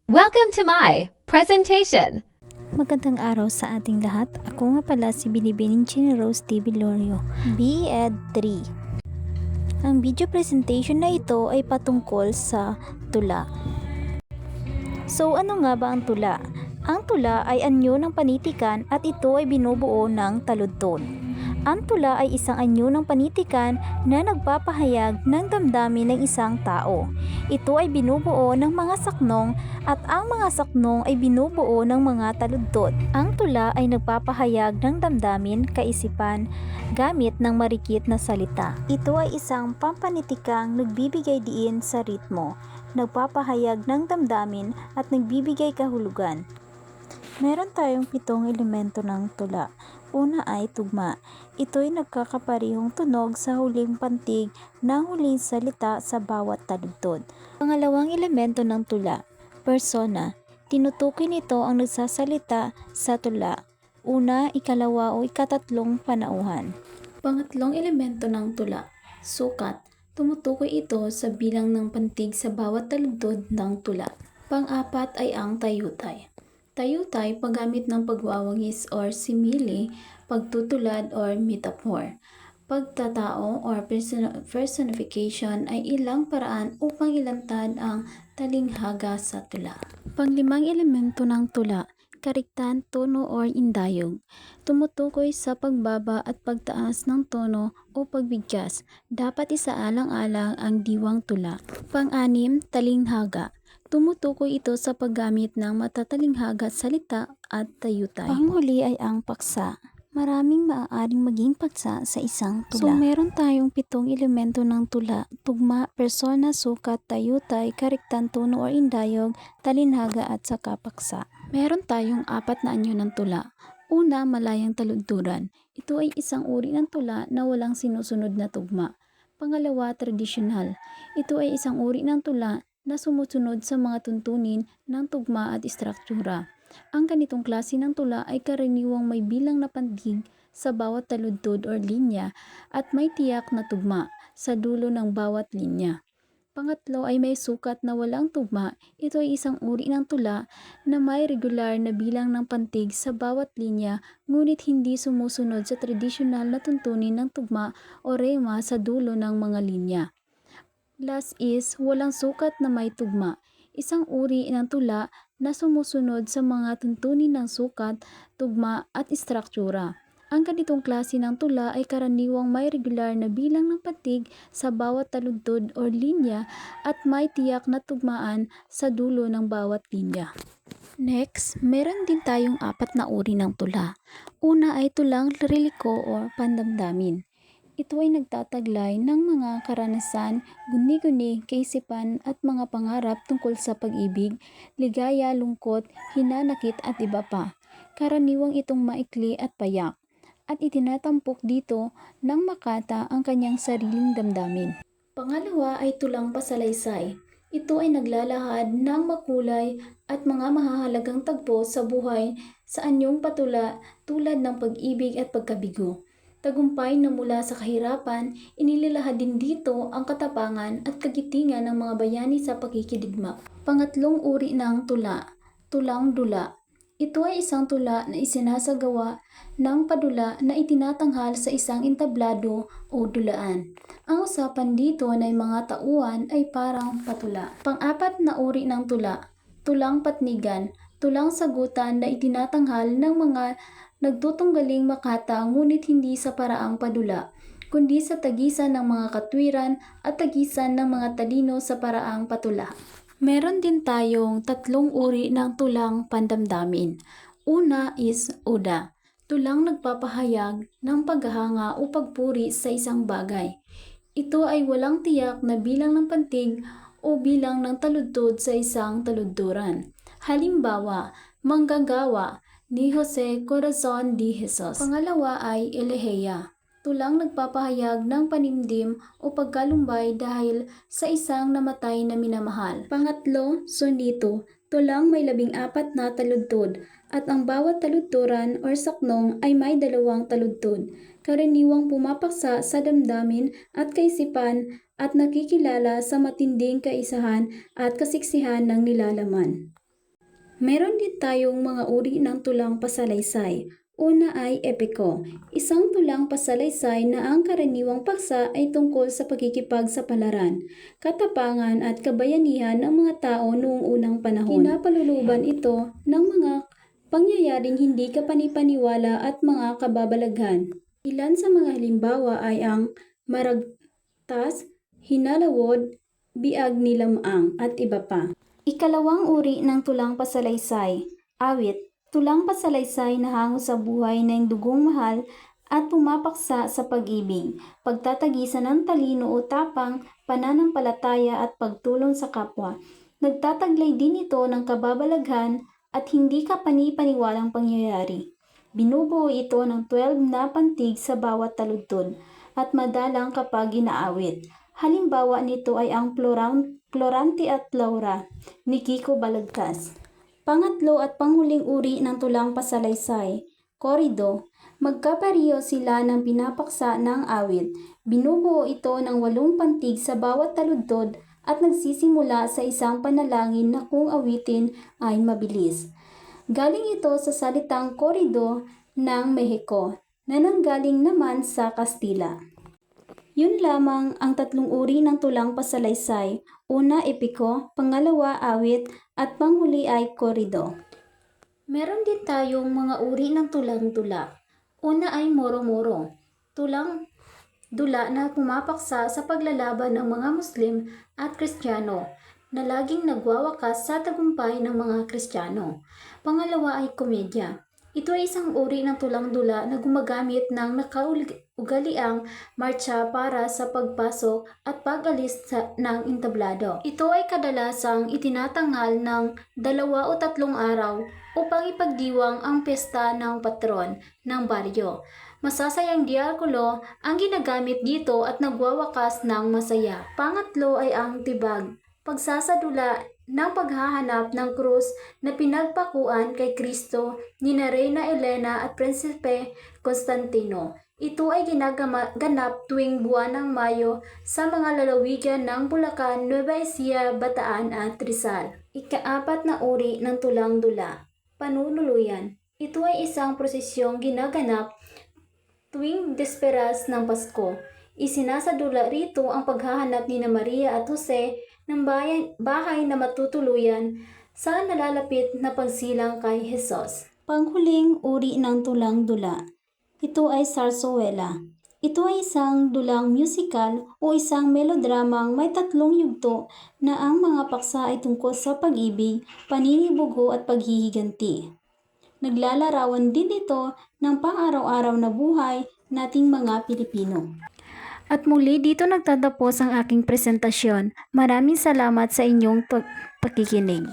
Welcome to my presentation. Magandang araw sa ating lahat. Ako nga pala si Binibining Chin Rose T. Vilorio, B.Ed 3. Ang video presentation na ito ay patungkol sa tula. So ano nga ba ang tula? Ang tula ay anyo ng panitikan at ito ay binubuo ng taludtod. Ang tula ay isang anyo ng panitikan na nagpapahayag ng damdamin ng isang tao. Ito ay binubuo ng mga saknong at ang mga saknong ay binubuo ng mga taludtod. Ang tula ay nagpapahayag ng damdamin, kaisipan, gamit ng marikit na salita. Ito ay isang pampanitikang nagbibigay diin sa ritmo, nagpapahayag ng damdamin at nagbibigay kahulugan. Meron tayong 7 elemento ng tula. Una ay tugma. Ito ay nagkakaparihong tunog sa huling pantig ng huling salita sa bawat taludtod. Pangalawang elemento ng tula, persona. Tinutukoy nito ang nagsasalita sa tula. Una, ikalawa o ikatatlong panauhan. Pangatlong elemento ng tula, sukat. Tumutukoy ito sa bilang ng pantig sa bawat taludtod ng tula. Pang-apat ay ang tayutay. Tayutay, paggamit ng pagwawangis or simile, pagtutulad or metaphor. Pagtatao or personification ay ilang paraan upang ilantad ang talinghaga sa tula. Panglimang elemento ng tula, kariktan, tono or indayog. Tumutukoy sa pagbaba at pagtaas ng tono o pagbigkas. Dapat isaalang-alang ang diwang tula. Pang-anim, talinghaga. Tumutukoy ito sa paggamit ng matatalinghaga salita at tayutay. Panghuli ay ang paksa. Maraming maaaring maging paksa sa isang tula. So meron tayong 7 elemento ng tula: tugma, persona, sukat, tayutay, kariktan, tono or indayog, talinhaga at saka paksa. Meron tayong 4 na anyo ng tula. Una, malayang taludturan. Ito ay isang uri ng tula na walang sinusunod na tugma. Pangalawa, tradisyonal. Ito ay isang uri ng tula na sumusunod sa mga tuntunin ng tugma at istruktura. Ang ganitong klase ng tula ay karaniwang may bilang na pantig sa bawat taludtod o linya at may tiyak na tugma sa dulo ng bawat linya. Pangatlo ay may sukat na walang tugma. Ito ay isang uri ng tula na may regular na bilang ng pantig sa bawat linya ngunit hindi sumusunod sa tradisyonal na tuntunin ng tugma o rema sa dulo ng mga linya. Last is, walang sukat na may tugma. Isang uri ng tula na sumusunod sa mga tuntunin ng sukat, tugma at istruktura. Ang ganitong klase ng tula ay karaniwang may regular na bilang ng pantig sa bawat taludtod o linya at may tiyak na tugmaan sa dulo ng bawat linya. Next, meron din tayong 4 na uri ng tula. Una ay tulang liliko o pandamdamin. Ito ay nagtataglay ng mga karanasan, guni-guni, kaisipan at mga pangarap tungkol sa pag-ibig, ligaya, lungkot, hinanakit at iba pa. Karaniwang itong maikli at payak, at itinatampok dito ng makata ang kanyang sariling damdamin. Pangalawa ay tulang pasalaysay. Ito ay naglalahad ng makulay at mga mahahalagang tagpo sa buhay sa anyong patula tulad ng pag-ibig at pagkabigo. Tagumpay na mula sa kahirapan, inililahad din dito ang katapangan at kagitingan ng mga bayani sa pakikidigma. Pangatlong uri ng tula, tulang dula. Ito ay isang tula na isinasagawa ng padula na itinatanghal sa isang entablado o dulaan. Ang usapan dito na mga tauhan ay parang patula. Pang-apat na uri ng tula, tulang patnigan. Tulang sagutan na itinatanghal ng mga nagtutunggaling makata ngunit hindi sa paraang padula, kundi sa tagisan ng mga katwiran at tagisan ng mga talino sa paraang patula. Meron din tayong 3 uri ng tulang pandamdamin. Una is oda. Tulang nagpapahayag ng paghahanga o pagpuri sa isang bagay. Ito ay walang tiyak na bilang ng pantig o bilang ng taludtod sa isang taludturan. Halimbawa, manggagawa ni Jose Corazon de Jesus. Pangalawa ay eleheya. Tulang nagpapahayag ng panimdim o pagkalumbay dahil sa isang namatay na minamahal. Pangatlo, sonito. Tulang may 14 na taludtod at ang bawat taludturan o saknong ay may 2 taludtod. Karaniwang pumapaksa sa damdamin at kaisipan at nakikilala sa matinding kaisahan at kasiksihan ng nilalaman. Meron din tayong mga uri ng tulang pasalaysay. Una ay epiko, isang tulang pasalaysay na ang karaniwang paksa ay tungkol sa pakikipagsapalaran, katapangan at kabayanihan ng mga tao noong unang panahon. Pinapaluluban ito ng mga pangyayaring hindi kapanipaniwala at mga kababalaghan. Ilan sa mga halimbawa ay ang maragtas, hinalawod, biag nilamang at iba pa. Ikalawang uri ng tulang pasalaysay, awit. Tulang pasalaysay na hango sa buhay ng dugong mahal at pumapaksa sa pag-ibig, pagtatagisan ng talino o tapang, pananampalataya at pagtulong sa kapwa. Nagtataglay din ito ng kababalaghan at hindi kapanipaniwalang pangyayari. Binubuo ito ng 12 na pantig sa bawat taludtod at madalang kapag inaawit. Halimbawa nito ay ang Florante at Laura ni Kiko Balagtas. Pangatlo at panghuling uri ng tulang pasalaysay, korido. Magkapareho sila ng pinapaksa ng awit. Binubuo ito ng 8 pantig sa bawat taludtod at nagsisimula sa isang panalangin na kung awitin ay mabilis. Galing ito sa salitang korido ng Mexico na nanggaling naman sa Kastila. Yun lamang ang 3 uri ng tulang pasalaysay. Una, epiko, pangalawa, awit, at panghuli ay korido. Meron din tayong mga uri ng tulang-dula. Una ay moro-moro, tulang dula na pumapaksa sa paglalaban ng mga Muslim at Kristiyano na laging nagwawakas sa tagumpay ng mga Kristiyano. Pangalawa ay komedya. Ito ay isang uri ng tulang-dula na gumagamit ng nakaugaliang martsa para sa pagpasok at pag-alis ng entablado. Ito ay kadalasang itinatanghal ng 2 o 3 araw upang ipagdiwang ang pesta ng patron ng baryo. Masasayang diakulo ang ginagamit dito at nagwawakas ng masaya. Pangatlo ay ang tibag, pagsasadula ng paghahanap ng krus na pinagpakuan kay Kristo ni na Reyna Elena at Prinsipe Constantino. Ito ay ginaganap tuwing buwan ng Mayo sa mga lalawigan ng Bulacan, Nueva Ecija, Bataan at Rizal. Ika-4 na uri ng tulang-dula, panunuluyan. Ito ay isang prosesyong ginaganap tuwing desperas ng Pasko. Isinasadula rito ang paghahanap ni na Maria at Jose ng bahay na matutuluyan sa nalalapit na pagsilang kay Jesus. Panghuling uri ng tulang-dula. Ito ay sarsuela. Ito ay isang dulang musical o isang melodramang may 3 yugto na ang mga paksa ay tungkol sa pag-ibig, paninibugo at paghihiganti. Naglalarawan din ito ng pang-araw-araw na buhay nating mga Pilipino. At muli dito nagtatapos ang aking presentasyon. Maraming salamat sa inyong pakikinig.